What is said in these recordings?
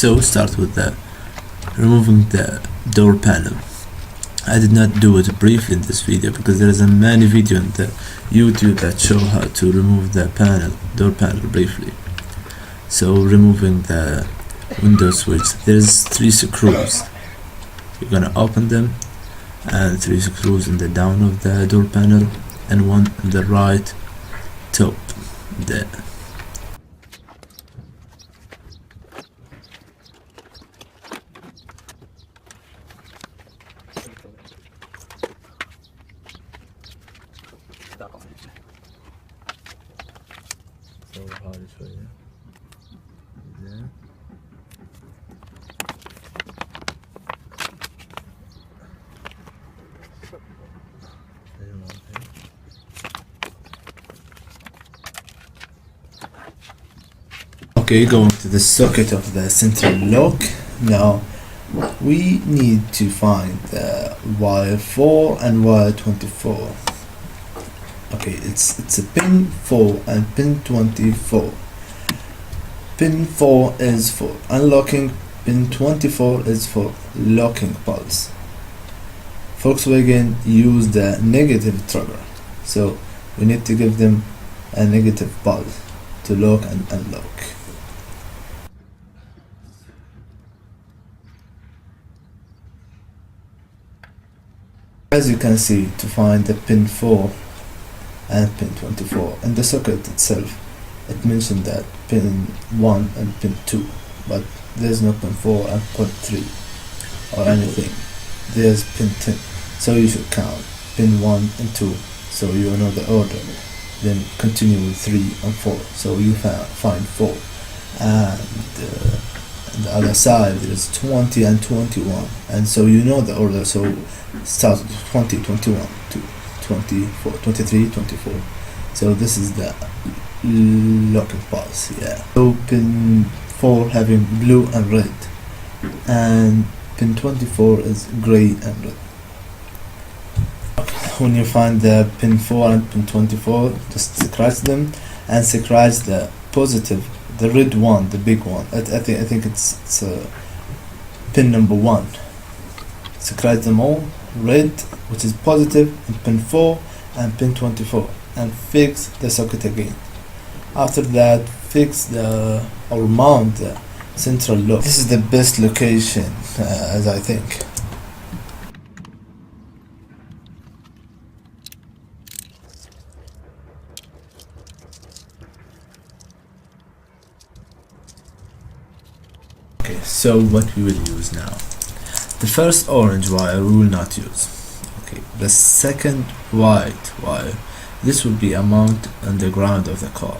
So start with the removing the door panel. I did not do it briefly in this video because there is a many video on the YouTube that show how to remove the door panel briefly. So removing the window switch, there's 3 screws. You're gonna open them, and 3 screws in the down of the door panel and 1 in the right top there. Okay, going to the socket of the central lock. Now we need to find the wire 4 and wire 24. Okay, it's a pin 4 and pin 24. Pin 4 is for unlocking, pin 24 is for locking pulse. Volkswagen use the negative trigger, so we need to give them a negative pulse to lock and unlock. As you can see, to find the pin 4 and pin 24 in the socket itself, it mentioned that pin 1 and pin 2, but there's no pin 4 and pin 3 or anything. There's pin 10, so you should count pin 1 and 2 so you know the order, then continue with 3 and 4 so you find 4, and on the other side there's 20 and 21, and so you know the order, so start with 20, 21 to 24, 23, 24. So this is the locking pulse. Yeah. So pin 4 having blue and red, and pin 24 is gray and red. When you find the pin 4 and pin 24, just scratch them and scratch the positive, the red one, the big one. I think it's pin number 1. Scratch them all red, which is positive, and pin 4 and pin 24, and fix the socket again. After that, fix or mount the central lock. This is the best location, as I think. Okay, so what we will use now. The first orange wire we will not use. Okay, the second white wire, this will be a mount on the ground of the car.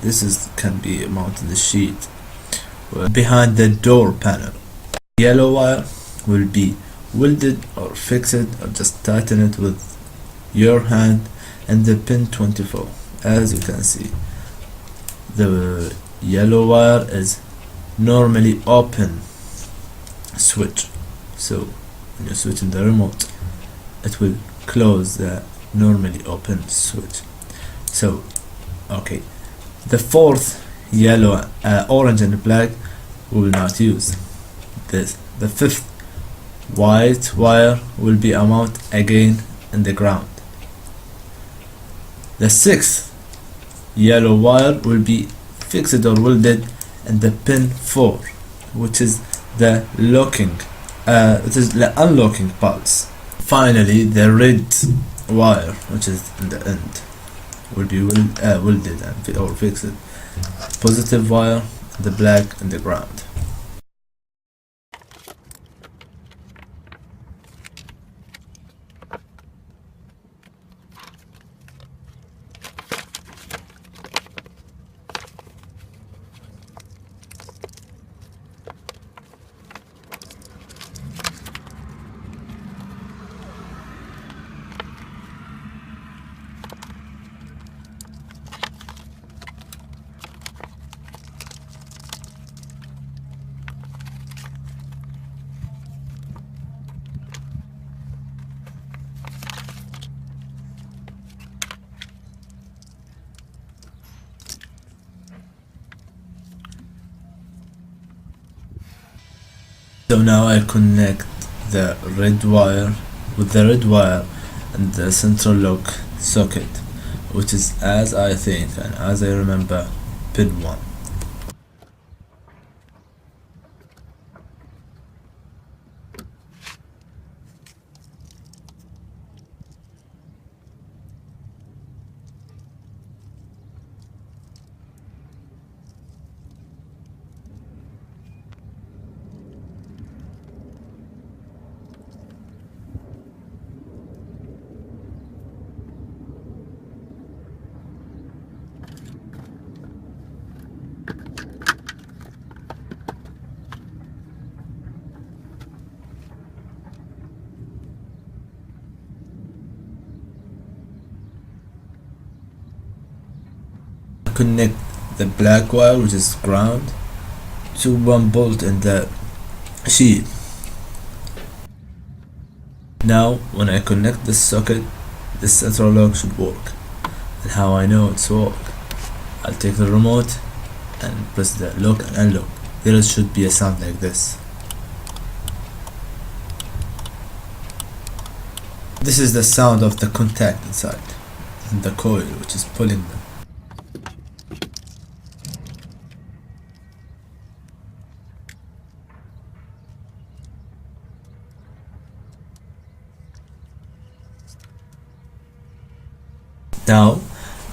This can be a mount in the sheet behind the door panel. Yellow wire will be welded or fixed, or just tighten it with your hand, and the pin 24. As you can see, the yellow wire is normally open switch, so when you switch in the remote, it will close the normally open switch. So okay, the fourth yellow, orange and black we will not use. The fifth white wire will be a mount again in the ground. The sixth yellow wire will be fixed or welded in the pin 4, which is the locking, it is the unlocking pulse. Finally, the red wire, which is in the end, will be welded or fixed. Positive wire, the black in the ground. So now I connect the red wire with the red wire and the central lock socket, which is, as I think and as I remember, pin 1. Connect the black wire, which is ground, to one bolt in the sheet. Now when I connect this socket, the central lock should work. And how I know it's work? I'll take the remote and press the lock and unlock. There should be a sound like this. This is the sound of the contact inside the coil, which is pulling them. Now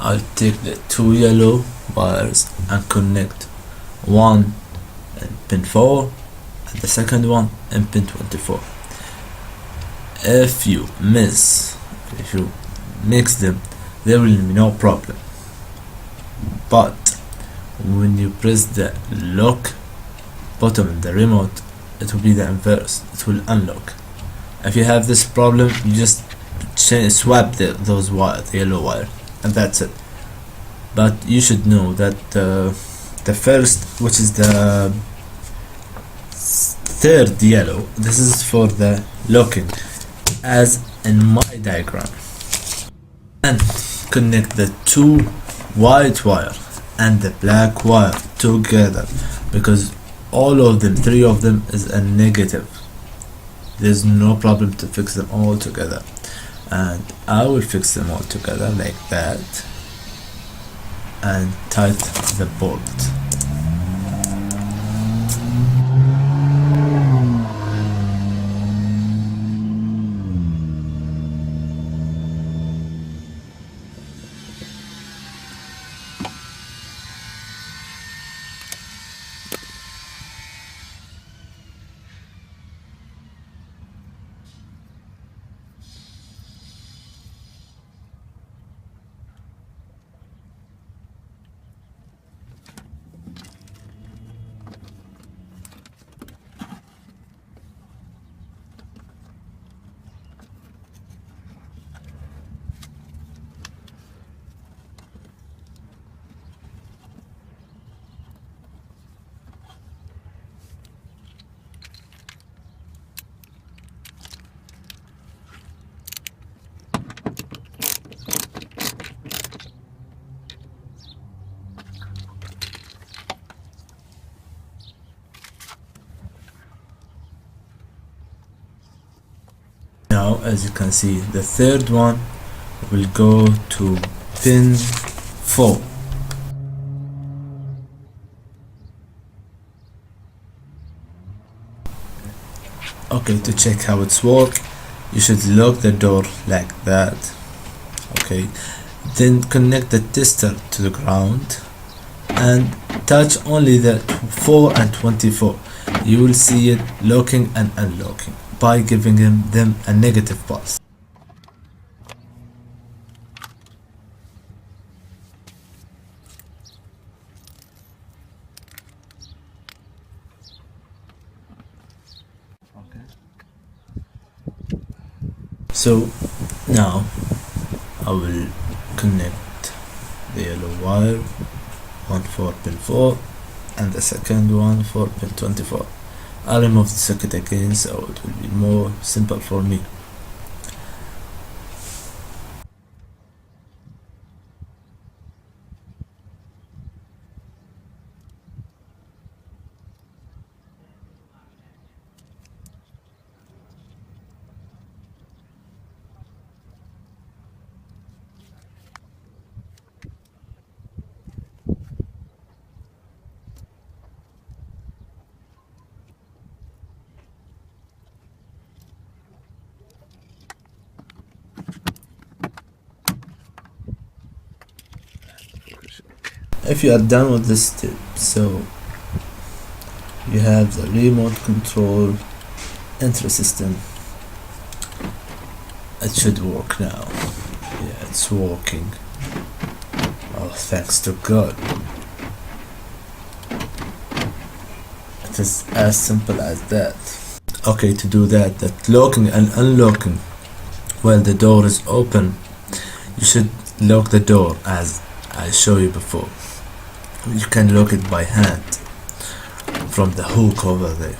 I'll take the two yellow wires and connect one in pin 4 and the second one in pin 24. If you mix them, there will be no problem. But when you press the lock button in the remote, it will be the inverse. It will unlock. If you have this problem, you just swap those wires, the yellow wire, and that's it. But you should know that the first, which is the third yellow, this is for the locking, as in my diagram. And connect the two white wire and the black wire together, because all of them, three of them, is a negative. There's no problem to fix them all together, and I will fix them all together like that and tight the bolt. Now, as you can see, the third one will go to pin 4. Okay, to check how it's work, you should lock the door like that. Okay, then connect the tester to the ground and touch only the 4 and 24. You will see it locking and unlocking by giving them a negative pulse. So now I will connect the yellow wire, one for pin 4 and the second one for pin 24. I'll remove the socket again so it will be more simple for me. If you are done with this step, so you have the remote control entry system. It should work now. Yeah, it's working. Oh, thanks to God. It is as simple as that. Okay, to do that, locking and unlocking while the door is open, you should lock the door as I showed you before. You can lock it by hand from the hook over there.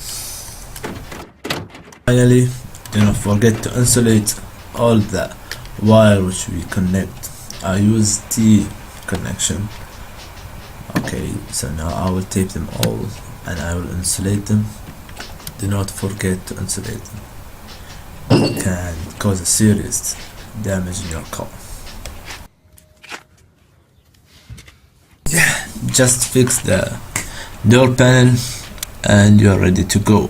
Finally, do not forget to insulate all the wire which we connect. I use T connection. Okay, so now I will tape them all and I will insulate them. Do not forget to insulate them. It can cause a serious damage in your car. Yeah, just fix the door panel and you're ready to go.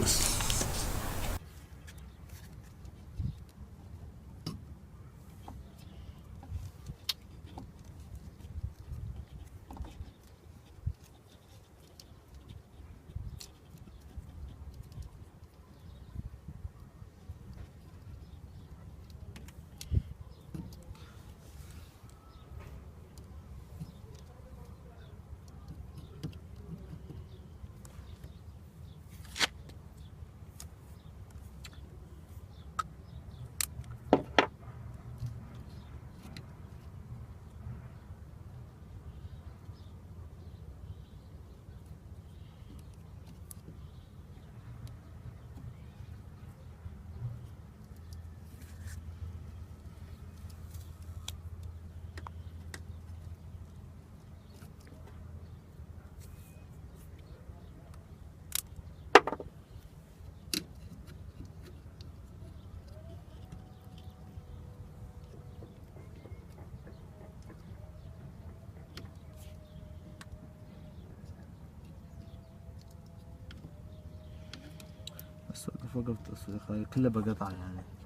وقفت كلها بقطع يعني.